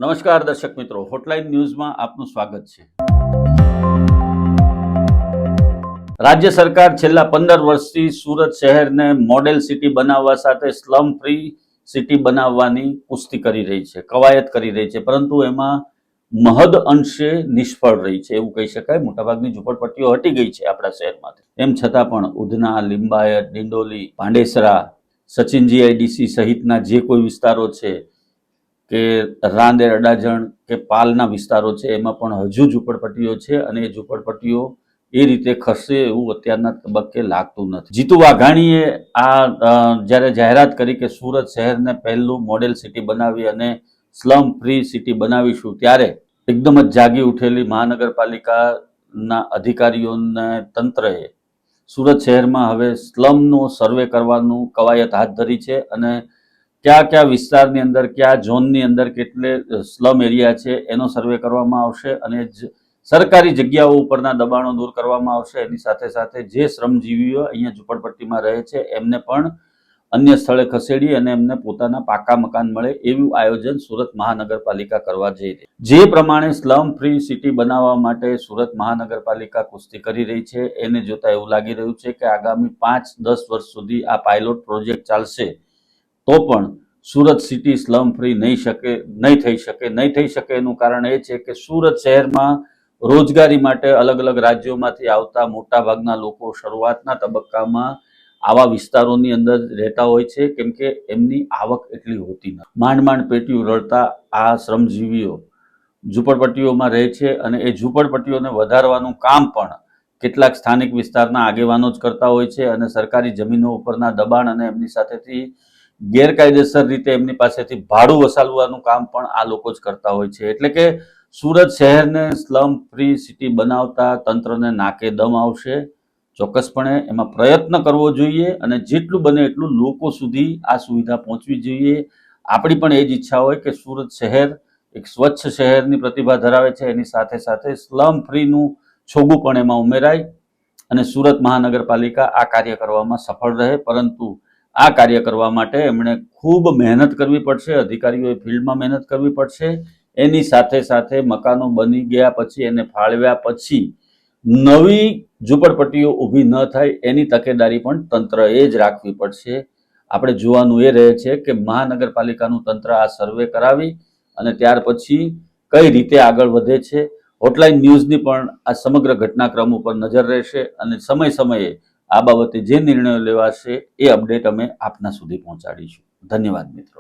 નમસ્કાર દર્શક મિત્રો, હોટલાઇન ન્યૂઝમાં આપનું સ્વાગત છે। રાજ્ય સરકાર છેલ્લા 15 વર્ષથી સુરત શહેરને મોડેલ સિટી બનાવવા સાથે સ્લમ ફ્રી સિટી બનાવવાની કુસ્તી કરી રહી છે, કવાયત કરી રહી છે, પરંતુ એમાં મહદ અંશે નિષ્ફળ રહી છે એવું કહી શકાય। મોટાભાગની ઝૂંપડપટ્ટીઓ હટી ગઈ છે આપણા શહેરમાંથી, એમ છતાં પણ ઉધના, લિંબાયત, ડિંડોલી, પાંડેસરા, સચિનજી આઈડીસી સહિતના જે કોઈ વિસ્તારો છે કે રાંદેર, અડાજણ કે પાલના વિસ્તારો છે એમાં પણ હજુ ઝૂંપડપટ્ટીઓ છે અને એ ઝૂંપડપટ્ટીઓ એ રીતે ખસશે એવું અત્યારના તબક્કે લાગતું નથી। જીતુ વાઘાણીએ જ્યારે જાહેરાત કરી કે સુરત શહેરને પહેલું મોડેલ સિટી બનાવી અને સ્લમ ફ્રી સિટી બનાવીશું, ત્યારે એકદમ જ જાગી ઉઠેલી મહાનગરપાલિકાના અધિકારીઓને તંત્રએ સુરત શહેરમાં હવે સ્લમનો સર્વે કરવાનું કવાયત હાથ ધરી છે અને કયા વિસ્તારની અંદર, કયા ઝોનની અંદર કેટલે સ્લમ એરિયા છે એનો સર્વે કરવામાં આવશે અને સરકારી જગ્યાઓ ઉપરના દબાણો દૂર કરવામાં આવશે। એની સાથે સાથે જે શ્રમજીવીઓ અહીંયા ઝૂંપડપટ્ટીમાં રહે છે એમને પણ અન્ય સ્થળે ખસેડી અને એમને પોતાના પાકા મકાન મળે એવું આયોજન સુરત મહાનગરપાલિકા કરવા જઈ રહી છે। જે પ્રમાણે સ્લમ ફ્રી સિટી બનાવવા માટે સુરત મહાનગરપાલિકા કુસ્તી કરી રહી છે એને જોતા એવું લાગી રહ્યું છે કે આગામી 5-10 વર્ષ સુધી આ પાયલોટ પ્રોજેક્ટ ચાલશે તો પણ સુરત સિટી સ્લમ ફ્રી નહીં થઈ શકે। એનું કારણ એ છે કે સુરત શહેરમાં રોજગારી માટે અલગ અલગ રાજ્યોમાંથી આવતા મોટા ભાગના લોકો શરૂઆતના તબક્કામાં આવા વિસ્તારોની અંદર રહેતા હોય છે, કેમ કે એમની આવક એટલી હોતી નથી। માંડ પેટીયું રળતા આ શ્રમજીવીઓ ઝૂંપડપટ્ટીઓમાં રહે છે અને એ ઝૂંપડપટ્ટીઓને વધારવાનું કામ પણ કેટલાક સ્થાનિક વિસ્તારના આગેવાનો જ કરતા હોય છે અને સરકારી જમીનો ઉપરના દબાણ અને એમની સાથેથી ગેરકાયદેસર રીતે એમની પાસેથી ભાડું વસાલવાનું કામ પણ આ લોકો જ કરતા હોય છે। એટલે કે સુરત શહેરને સ્લમ ફ્રી સિટી બનાવતા તંત્રને નાકે દમ આવશે। ચોક્કસપણે એમાં પ્રયત્ન કરવો જોઈએ અને જેટલું બને એટલું લોકો સુધી આ સુવિધા પહોંચવી જોઈએ। આપણી પણ એ જ ઈચ્છા હોય કે સુરત શહેર એક સ્વચ્છ શહેરની પ્રતિભા ધરાવે છે, એની સાથે સાથે સ્લમ ફ્રીનું છોગું પણ એમાં ઉમેરાય અને સુરત મહાનગરપાલિકા આ કાર્ય કરવામાં સફળ રહે। પરંતુ આ કાર્ય કરવા માટે એમણે ખૂબ મહેનત કરવી પડશે, અધિકારીઓએ ફિલ્ડમાં મહેનત કરવી પડશે। એની સાથે સાથે મકાનો બની ગયા પછી, એને ફાળવ્યા પછી નવી ઝૂંપડપટ્ટીઓ ઊભી ન થાય એની તકેદારી પણ તંત્રએ જ રાખવી પડશે। આપણે જોવાનું એ રહે છે કે મહાનગરપાલિકાનું તંત્ર આ સર્વે કરાવી અને ત્યાર પછી કઈ રીતે આગળ વધે છે। હોટલાઇન ન્યૂઝની પણ આ સમગ્ર ઘટનાક્રમ ઉપર નજર રહેશે અને સમયે આ બાબતે જે નિર્ણયો લેવાશે એ અપડેટ અમે આપના સુધી પહોંચાડીશું। ધન્યવાદ મિત્રો।